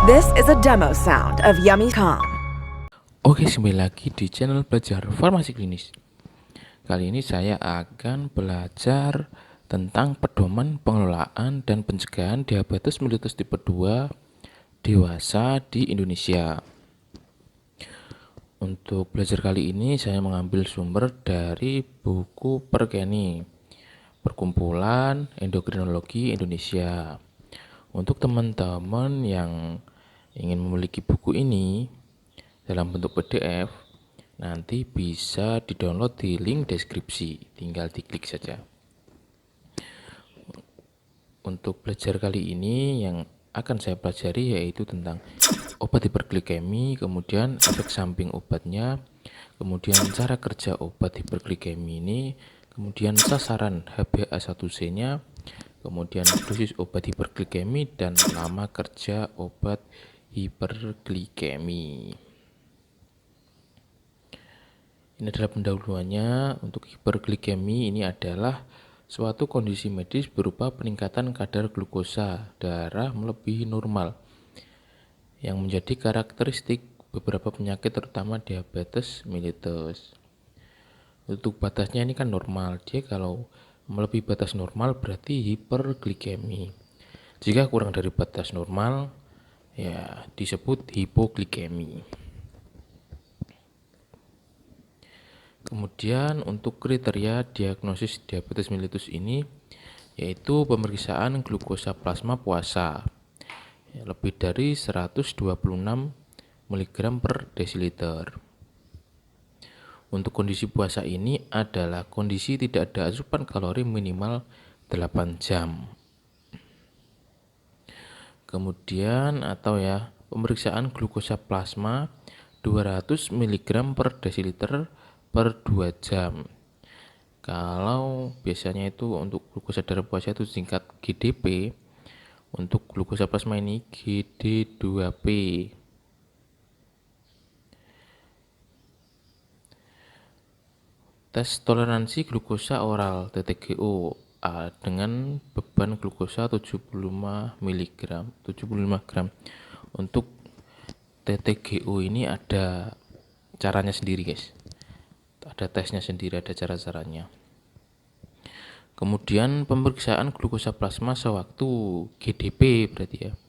This is a demo sound of Yummy.com. Oke, kembali lagi di channel belajar farmasi klinis. Kali ini saya akan belajar tentang pedoman pengelolaan dan pencegahan diabetes mellitus tipe 2 dewasa di Indonesia. Untuk belajar kali ini saya mengambil sumber dari buku Perkeni, Perkumpulan Endokrinologi Indonesia. Untuk teman-teman yang ingin memiliki buku ini dalam bentuk PDF, nanti bisa di-download di link deskripsi, tinggal diklik saja. Untuk belajar kali ini yang akan saya pelajari yaitu tentang obat hiperglikemi, kemudian efek samping obatnya, kemudian cara kerja obat hiperglikemi ini, kemudian sasaran HbA1c-nya, kemudian dosis obat hiperglikemi, dan lama kerja obat hiperglikemi. Ini adalah pendahuluannya. Untuk hiperglikemi ini adalah suatu kondisi medis berupa peningkatan kadar glukosa darah melebihi normal yang menjadi karakteristik beberapa penyakit terutama diabetes mellitus. Untuk batasnya ini kan normal, dia kalau melebihi batas normal berarti hiperglikemi. Jika kurang dari batas normal ya disebut hipoglikemi. Kemudian untuk kriteria diagnosis diabetes mellitus ini yaitu pemeriksaan glukosa plasma puasa lebih dari 126 mg per desiliter. Untuk kondisi puasa ini adalah kondisi tidak ada asupan kalori minimal 8 jam. Kemudian pemeriksaan glukosa plasma 200 mg per desiliter per 2 jam. Kalau biasanya itu untuk glukosa darah puasa itu singkat GDP, untuk glukosa plasma ini GD2P. Tes toleransi glukosa oral TTGO dengan beban glukosa 75 gram. Untuk TTGO ini ada caranya sendiri, guys. Ada tesnya sendiri, ada cara-caranya. Kemudian pemeriksaan glukosa plasma sewaktu GDP berarti ya.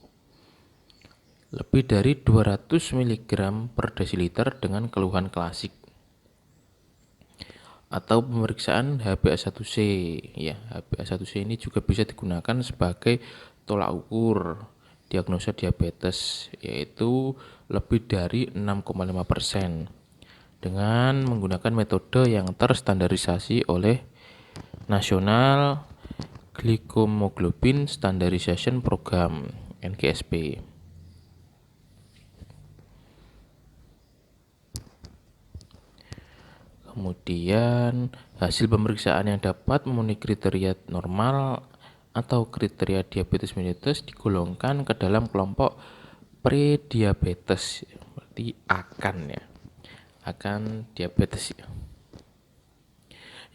Lebih dari 200 mg per desiliter dengan keluhan klasik. Atau pemeriksaan HbA1c ya. HbA1c ini juga bisa digunakan sebagai tolak ukur diagnosa diabetes, yaitu lebih dari 6,5% dengan menggunakan metode yang terstandarisasi oleh National Glycohemoglobin Standardization Program (NGSP). Kemudian hasil pemeriksaan yang dapat memenuhi kriteria normal atau kriteria diabetes mellitus digolongkan ke dalam kelompok prediabetes, berarti akan diabetes ya.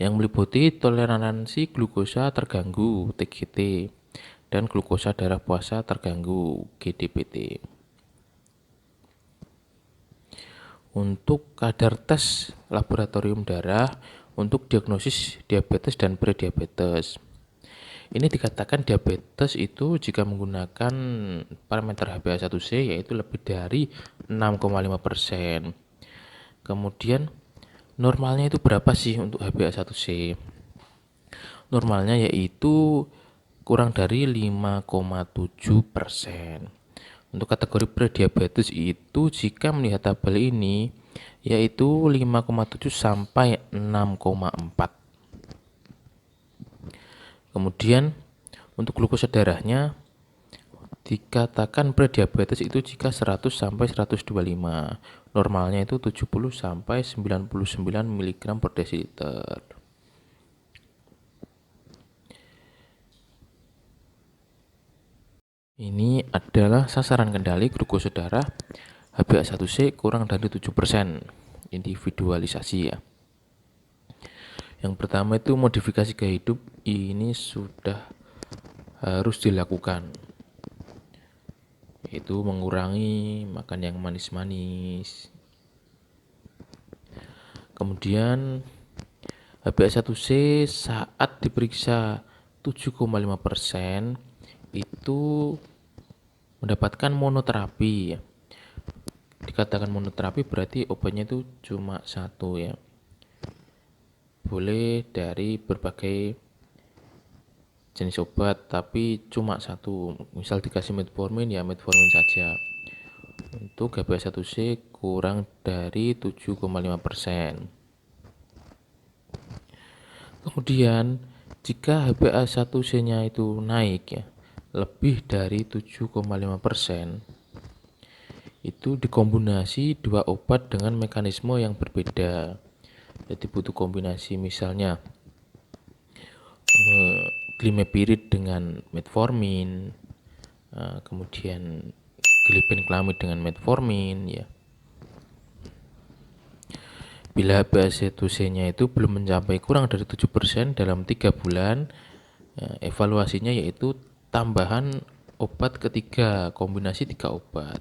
Yang meliputi toleransi glukosa terganggu TGT dan glukosa darah puasa terganggu GDPT. Untuk kadar tes laboratorium darah untuk diagnosis diabetes dan prediabetes. Ini dikatakan diabetes itu jika menggunakan parameter HbA1c yaitu lebih dari 6,5%. Kemudian normalnya itu berapa sih untuk HbA1c? Normalnya yaitu kurang dari 5,7%. Untuk kategori prediabetes itu jika melihat tabel ini yaitu 5,7 sampai 6,4. Kemudian untuk glukosa darahnya dikatakan prediabetes itu jika 100 sampai 125. Normalnya itu 70 sampai 99 mg per desiliter. Ini adalah sasaran kendali glukosa darah HbA1c kurang dari 7%, individualisasi ya. Yang pertama itu modifikasi gaya hidup, ini sudah harus dilakukan. yaitu mengurangi makan yang manis-manis. Kemudian HbA1c saat diperiksa 7,5% itu mendapatkan monoterapi ya. Dikatakan monoterapi berarti obatnya itu cuma satu ya. Boleh dari berbagai jenis obat tapi cuma satu. Misal dikasih metformin ya metformin saja. Untuk HbA1c kurang dari 7,5%. Kemudian jika HbA1c-nya itu naik ya, lebih dari 7,5%, itu dikombinasi dua obat dengan mekanisme yang berbeda. Jadi butuh kombinasi misalnya glimepirid dengan metformin, kemudian glibenclamid dengan metformin ya. Bila HbA1c-nya itu belum mencapai kurang dari 7% dalam 3 bulan, evaluasinya yaitu tambahan obat ketiga, kombinasi 3 obat.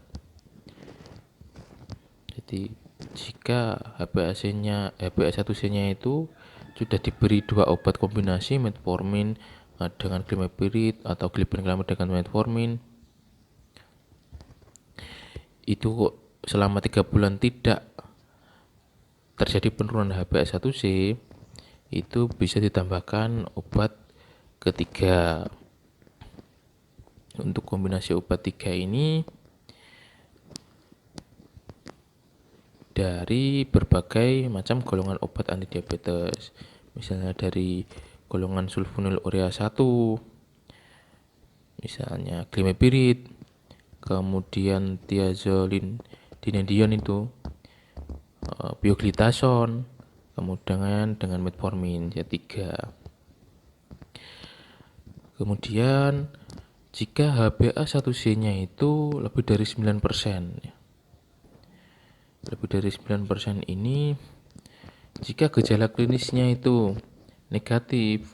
Jadi jika HbA1c-nya itu sudah diberi 2 obat kombinasi metformin dengan glimepirid atau glibenclamid dengan metformin, itu selama 3 bulan tidak terjadi penurunan HbA1c, itu bisa ditambahkan obat ketiga. Untuk kombinasi obat 3 ini dari berbagai macam golongan obat antidiabetes, misalnya dari golongan sulfonylurea 1, misalnya glimepirid, kemudian thiazolin dinedion itu, pioglitazone, kemudian dengan metformin ya 3. Kemudian jika HbA1c-nya itu lebih dari 9%, lebih dari 9% ini, jika gejala klinisnya itu negatif,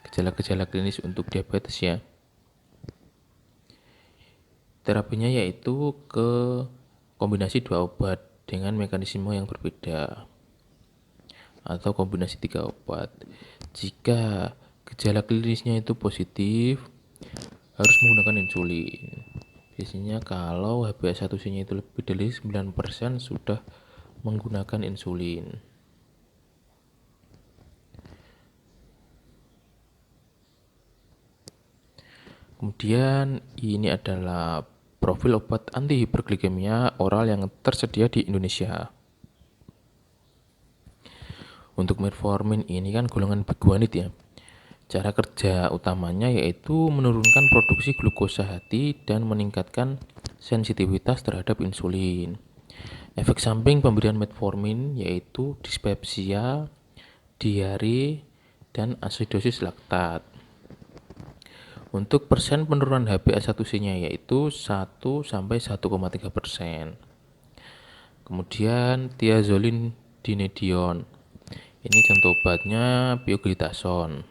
gejala-gejala klinis untuk diabetes ya, terapinya yaitu ke kombinasi 2 obat dengan mekanisme yang berbeda atau kombinasi 3 obat. Jika gejala klinisnya itu positif, harus menggunakan insulin. Biasanya kalau HbA1c-nya itu lebih dari 9% sudah menggunakan insulin. Kemudian ini adalah profil obat antihiperglikemia oral yang tersedia di Indonesia. Untuk metformin ini kan golongan biguanid ya. Cara kerja utamanya yaitu menurunkan produksi glukosa hati dan meningkatkan sensitivitas terhadap insulin. Efek samping pemberian metformin yaitu dispepsia, diare, dan asidosis laktat. Untuk persen penurunan HbA1c-nya yaitu 1-1,3%. Kemudian thiazolin dinedion. Ini contoh obatnya pioglitazone.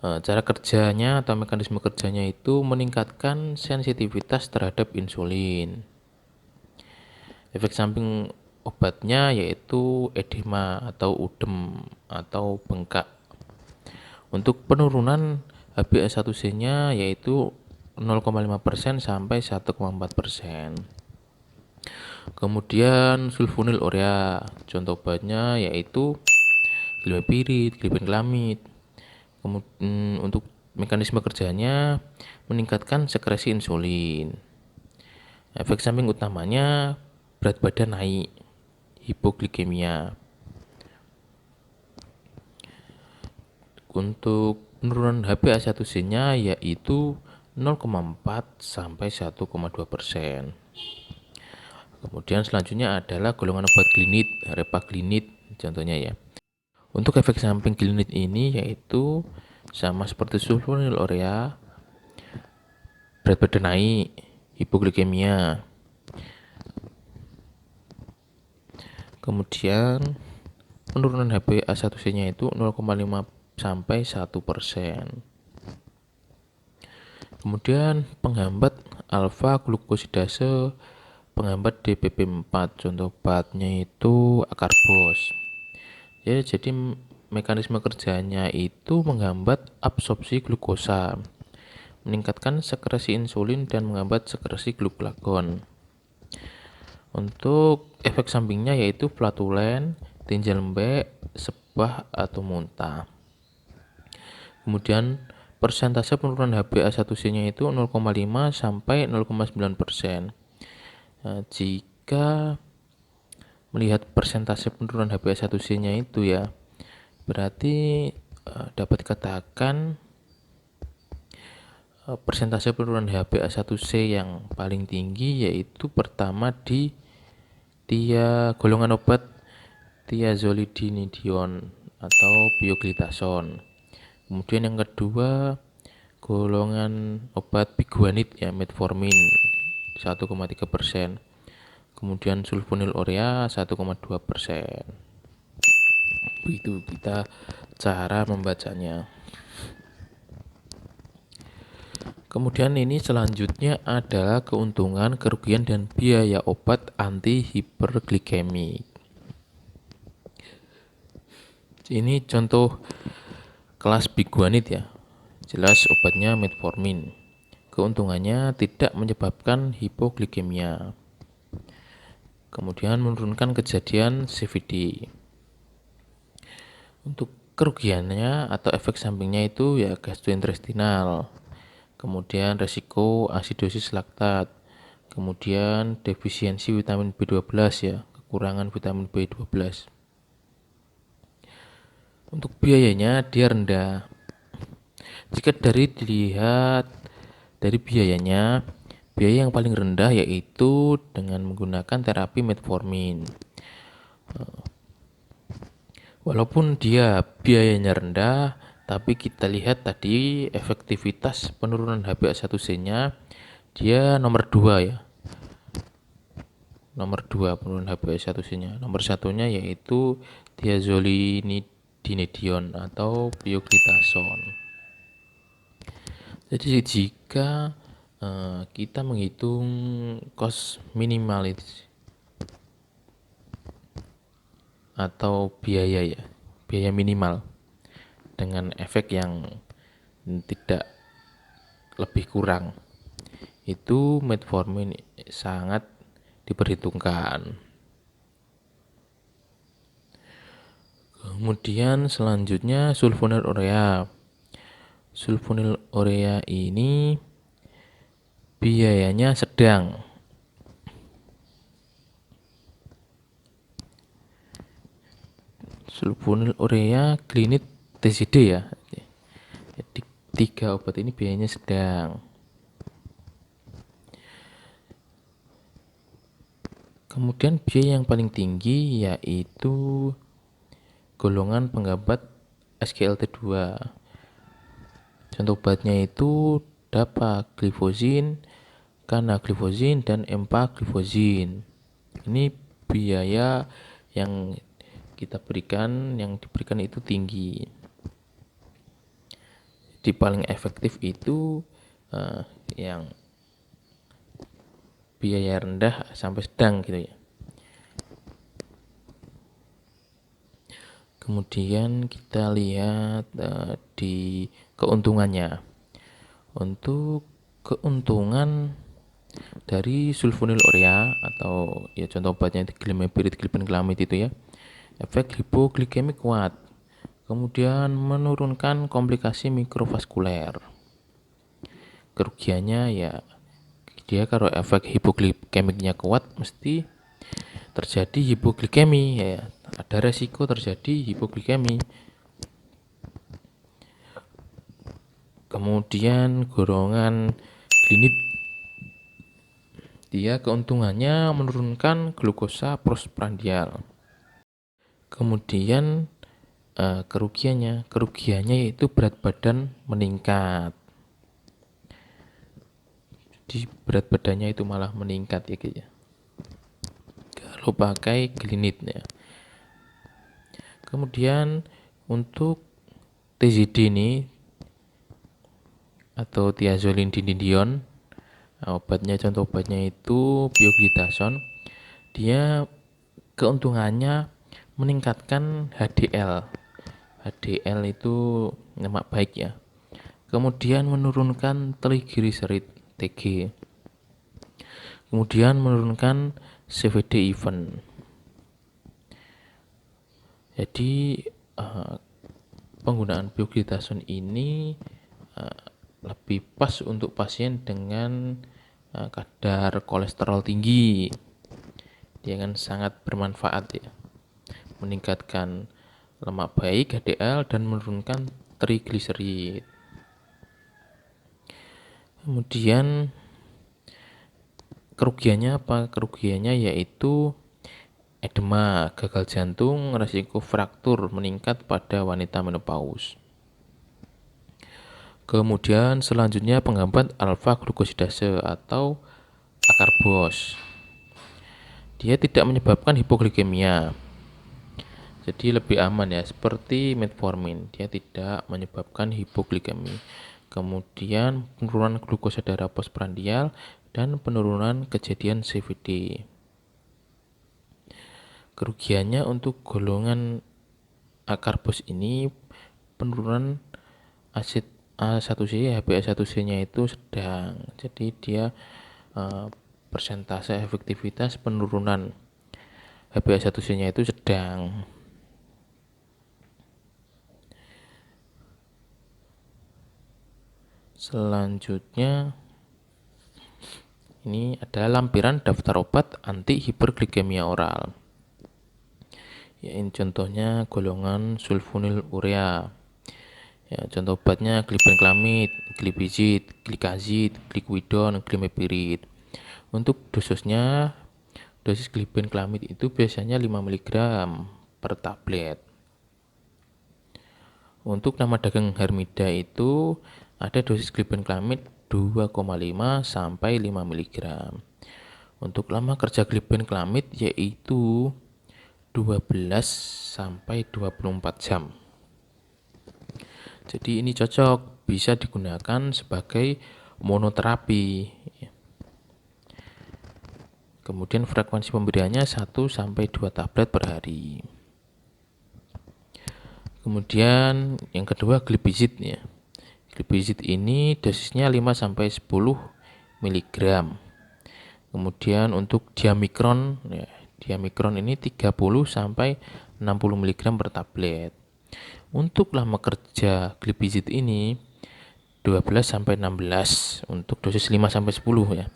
Cara kerjanya atau mekanisme kerjanya itu meningkatkan sensitivitas terhadap insulin. Efek samping obatnya yaitu edema atau udem atau bengkak. Untuk penurunan HbA1c-nya yaitu 0,5% sampai 1,4%. Kemudian sulfonylurea, contoh obatnya yaitu glimepirid, glibenclamid. Kemudian untuk mekanisme kerjanya meningkatkan sekresi insulin. Efek samping utamanya berat badan naik, hipoglikemia. Untuk penurunan HbA1c-nya yaitu 0,4 sampai 1,2%. Kemudian selanjutnya adalah golongan obat glinid, repaglinid contohnya ya. Untuk efek samping glinid ini yaitu sama seperti sulfonylurea, berat badan naik, hipoglikemia. Kemudian penurunan HbA1c-nya itu 0,5 sampai 1%. Kemudian penghambat alfa glukosidase, penghambat DPP4. Contoh obatnya itu akarbos. Ya, jadi mekanisme kerjanya itu menghambat absorpsi glukosa, meningkatkan sekresi insulin dan menghambat sekresi glukagon. Untuk efek sampingnya yaitu flatulen, tinja lembek, sebah atau muntah. Kemudian persentase penurunan HbA1c-nya itu 0,5 sampai 0,9%. Nah, jika melihat persentase penurunan HbA1c-nya itu ya, berarti dapat dikatakan persentase penurunan HbA1c yang paling tinggi yaitu pertama di golongan obat thiazolidinedion atau pioglitason. Kemudian yang kedua golongan obat biguanid ya, metformin 1,3%. Kemudian sulfonylurea 1,2%. Begitu kita cara membacanya. Kemudian ini selanjutnya adalah keuntungan, kerugian, dan biaya obat anti hiperglikemi. Ini contoh kelas biguanid ya. Jelas obatnya metformin. Keuntungannya tidak menyebabkan hipoglikemia. Kemudian menurunkan kejadian CVD. Untuk kerugiannya atau efek sampingnya itu ya gastrointestinal. Kemudian resiko asidosis laktat. Kemudian defisiensi vitamin B12 ya, kekurangan vitamin B12. Untuk biayanya dia rendah. Jika dilihat dari biayanya, biaya yang paling rendah yaitu dengan menggunakan terapi metformin. Walaupun dia biayanya rendah, tapi kita lihat tadi efektivitas penurunan HbA1c-nya dia nomor 2 ya. Nomor 2 penurunan HbA1c-nya. Nomor satunya yaitu thiazolidinedion atau pioglitason. Jadi jika kita menghitung cost minimalis atau biaya ya, biaya minimal dengan efek yang tidak lebih kurang, itu metformin sangat diperhitungkan. Kemudian selanjutnya sulfonylurea. Sulfonylurea ini biayanya sedang. Sulfonylurea glinit TZD ya. Jadi 3 obat ini biayanya sedang. Kemudian biaya yang paling tinggi yaitu golongan penghambat SGLT2. Contoh obatnya itu dapagliflozin, canagliflozin, dan empagliflozin. Ini biaya yang diberikan itu tinggi. Jadi paling efektif itu yang biaya rendah sampai sedang gitu ya. Kemudian kita lihat di keuntungannya. Untuk keuntungan dari sulfonylurea atau ya contoh obatnya glimepirid, glibenclamid itu ya, efek hipoglikemik kuat. Kemudian menurunkan komplikasi mikrovaskuler. Kerugiannya ya dia kalau efek hipoglikemiknya kuat mesti terjadi hipoglikemi ya, ada resiko terjadi hipoglikemi. Kemudian golongan glinit, dia keuntungannya menurunkan glukosa postprandial. Kemudian kerugiannya yaitu berat badan meningkat. Jadi berat badannya itu malah meningkat ya gitu ya, kalau pakai glinit ya. Kemudian untuk TZD ini atau thiazolidinedion. Obatnya, contoh obatnya itu pioglitason. Dia keuntungannya meningkatkan HDL. HDL itu lemak baik ya. Kemudian menurunkan triglycerid TG. Kemudian menurunkan CVD event. Jadi penggunaan pioglitason ini lebih pas untuk pasien dengan kadar kolesterol tinggi. Dia kan sangat bermanfaat ya, meningkatkan lemak baik HDL dan menurunkan triglycerid. Kemudian kerugiannya apa? Kerugiannya yaitu edema, gagal jantung, resiko fraktur meningkat pada wanita menopause. Kemudian selanjutnya penghambat alfa glukosidase atau akarbos. Dia tidak menyebabkan hipoglikemia. Jadi lebih aman ya, seperti metformin. Dia tidak menyebabkan hipoglikemi. Kemudian penurunan glukosa darah postprandial dan penurunan kejadian CVD. Kerugiannya untuk golongan akarbos ini penurunan asid A1C, HbA1c-nya itu sedang. Jadi dia persentase efektivitas penurunan HbA1c-nya itu sedang. Selanjutnya ini adalah lampiran daftar obat anti hiperglikemia oral. Ya, ini contohnya golongan sulfonylurea. Ya, contoh obatnya glibenclamid, glipizid, glikazid, gliclidon, glimepirid. Untuk dosisnya, dosis glibenclamid itu biasanya 5 mg per tablet. Untuk nama dagang Harmida itu ada dosis glibenclamid 2,5 sampai 5 mg. Untuk lama kerja glibenclamid yaitu 12 sampai 24 jam. Jadi ini cocok, bisa digunakan sebagai monoterapi. Kemudian frekuensi pemberiannya 1 sampai 2 tablet per hari. Kemudian yang kedua glipizid ya. Glipizid ini dosisnya 5 sampai 10 mg. Kemudian untuk diamikron ya, diamikron ini 30 sampai 60 mg per tablet. Untuk lama kerja glipizid ini 12 sampai 16 untuk dosis 5 sampai 10 ya.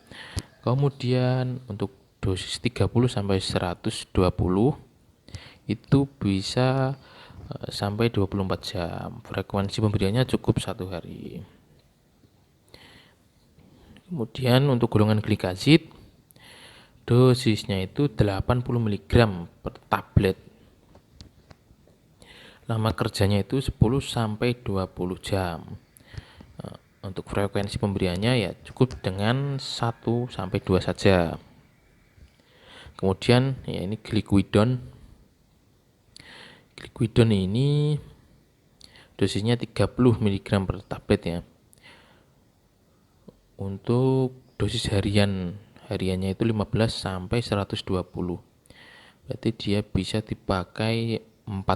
Kemudian untuk dosis 30 sampai 120 itu bisa sampai 24 jam. Frekuensi pemberiannya cukup 1 hari. Kemudian untuk golongan glikazid dosisnya itu 80 mg per tablet. Lama kerjanya itu 10 sampai 20 jam. Untuk frekuensi pemberiannya ya cukup dengan 1 sampai 2 saja. Kemudian ya ini gliclidon. Gliclidon ini dosisnya 30 mg per tablet ya. Untuk dosis hariannya itu 15 sampai 120. Berarti dia bisa dipakai 4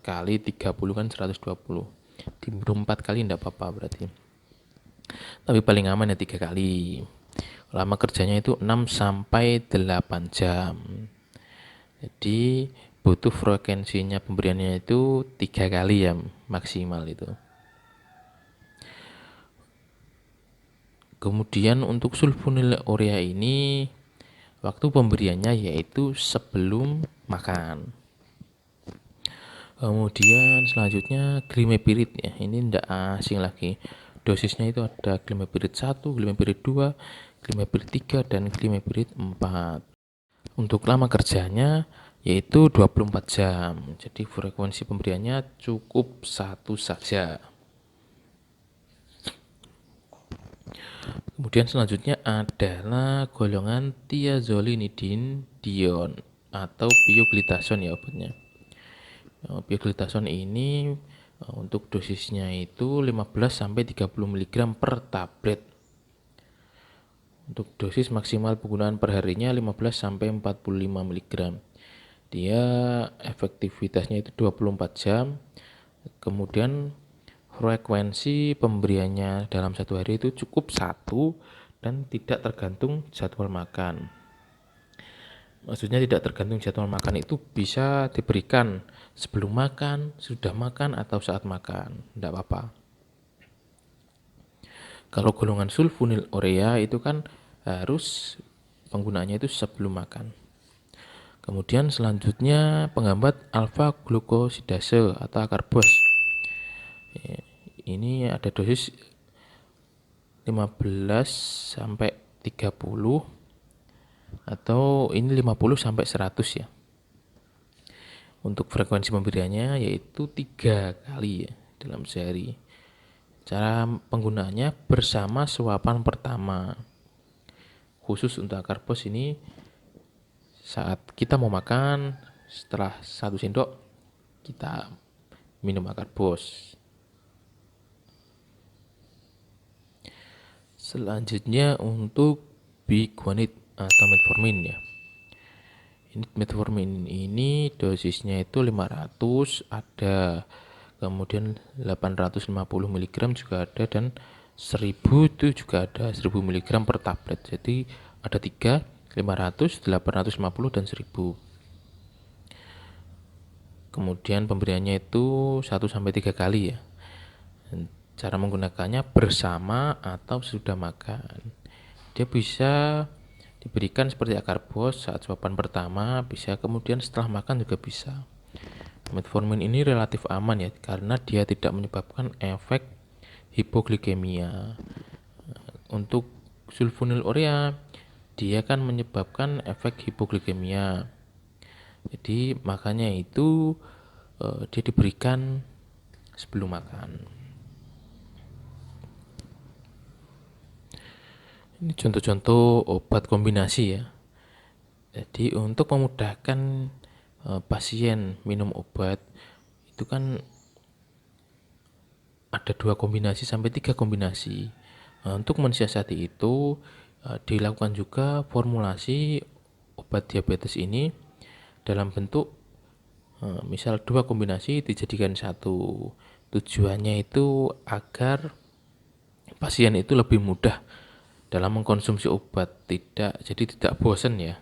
kali 30 kan 120. Diburu 4 kali enggak apa-apa berarti. Tapi paling aman ya 3 kali. Lama kerjanya itu 6 sampai 8 jam. Jadi butuh frekuensinya pemberiannya itu 3 kali ya maksimal itu. Kemudian untuk sulfonylurea ini waktu pemberiannya yaitu sebelum makan. Kemudian selanjutnya glimepirid ya, ini tidak asing lagi. Dosisnya itu ada glimepirid 1, glimepirid 2, glimepirid 3 dan glimepirid 4. Untuk lama kerjanya yaitu 24 jam. Jadi frekuensi pemberiannya cukup 1 saja. Kemudian selanjutnya adalah golongan thiazolidinedion atau pioglitason ya obatnya. Pioglitason ini Untuk dosisnya itu 15 sampai 30 mg per tablet. Untuk dosis maksimal penggunaan perharinya 15 sampai 45 mg. Dia efektivitasnya itu 24 jam. Kemudian frekuensi pemberiannya dalam satu hari itu cukup satu dan tidak tergantung jadwal makan. Maksudnya tidak tergantung jadwal makan itu bisa diberikan sebelum makan, sudah makan, atau saat makan, tidak apa-apa. Kalau golongan sulfonylurea itu kan harus penggunaannya itu sebelum makan. Kemudian selanjutnya penghambat alfa glukosidase atau akarbos. Ini ada dosis 15 sampai 30 atau ini 50 sampai 100 ya. Untuk frekuensi pemberiannya yaitu 3 kali ya dalam sehari. Cara penggunaannya bersama suapan pertama. Khusus untuk akarbos ini saat kita mau makan, setelah 1 sendok kita minum akarbos. Selanjutnya untuk biguanid atau metformin ya. Ini metformin ini dosisnya itu 500 ada, kemudian 850 mg juga ada, dan 1000 itu juga ada, 1000 mg per tablet. Jadi ada 3, 500, 850 dan 1000. Kemudian pemberiannya itu 1 sampai 3 kali ya. Dan cara menggunakannya bersama atau sudah makan. Dia bisa diberikan seperti akarbos saat suapan pertama, bisa kemudian setelah makan juga bisa. Metformin ini relatif aman ya karena dia tidak menyebabkan efek hipoglikemia. Untuk sulfonylurea dia kan menyebabkan efek hipoglikemia. Jadi makanya itu dia diberikan sebelum makan. Ini contoh-contoh obat kombinasi ya. Jadi untuk memudahkan pasien minum obat itu kan ada 2 kombinasi sampai 3 kombinasi. Untuk mensiasati itu dilakukan juga formulasi obat diabetes ini dalam bentuk misal 2 kombinasi dijadikan 1. Tujuannya itu agar pasien itu lebih mudah dalam mengkonsumsi obat, jadi tidak bosan ya.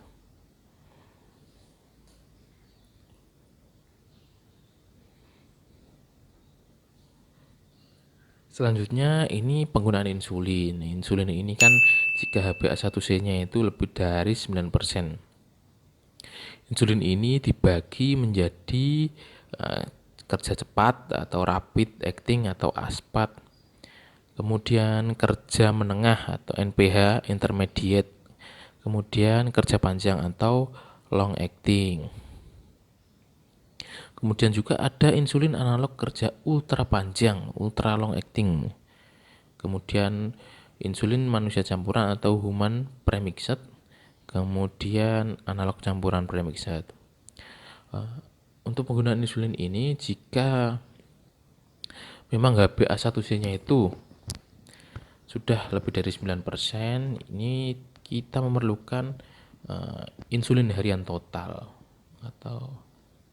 Selanjutnya ini penggunaan insulin. Insulin ini kan jika HbA1c-nya itu lebih dari 9%. Insulin ini dibagi menjadi kerja cepat atau rapid acting atau ASPAT. Kemudian kerja menengah atau NPH intermediate. Kemudian kerja panjang atau long acting. Kemudian juga ada insulin analog kerja ultra panjang, ultra long acting. Kemudian insulin manusia campuran atau human premixed. Kemudian analog campuran premixed. Untuk penggunaan insulin ini jika memang HbA1c-nya itu sudah lebih dari 9%, ini kita memerlukan insulin harian total atau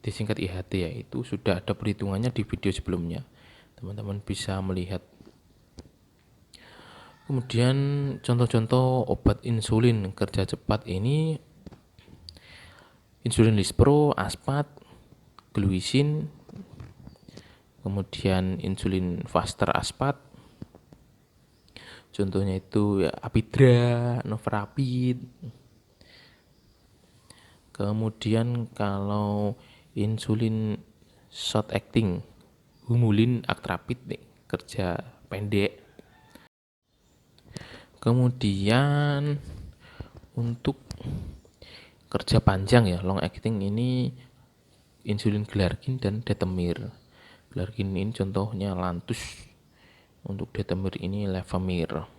disingkat IHT ya. Itu sudah ada perhitungannya di video sebelumnya, teman-teman bisa melihat. Kemudian contoh-contoh obat insulin kerja cepat ini insulin lispro, aspat, gluisin, kemudian insulin faster aspat. Contohnya itu ya Apidra, Novorapid. Kemudian kalau insulin short acting, Humulin Actrapid nih, kerja pendek. Kemudian untuk kerja panjang ya, long acting ini insulin Glargin dan Detemir. Glargin ini contohnya Lantus, untuk Detemir ini Levemir.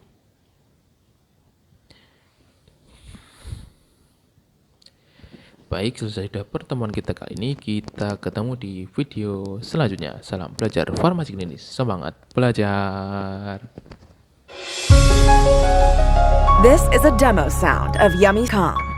Baik, selesai sudah pertemuan kita kali ini. Kita ketemu di video selanjutnya. Salam belajar farmasi klinis. Semangat belajar. This is a demo sound of Yummy Calm.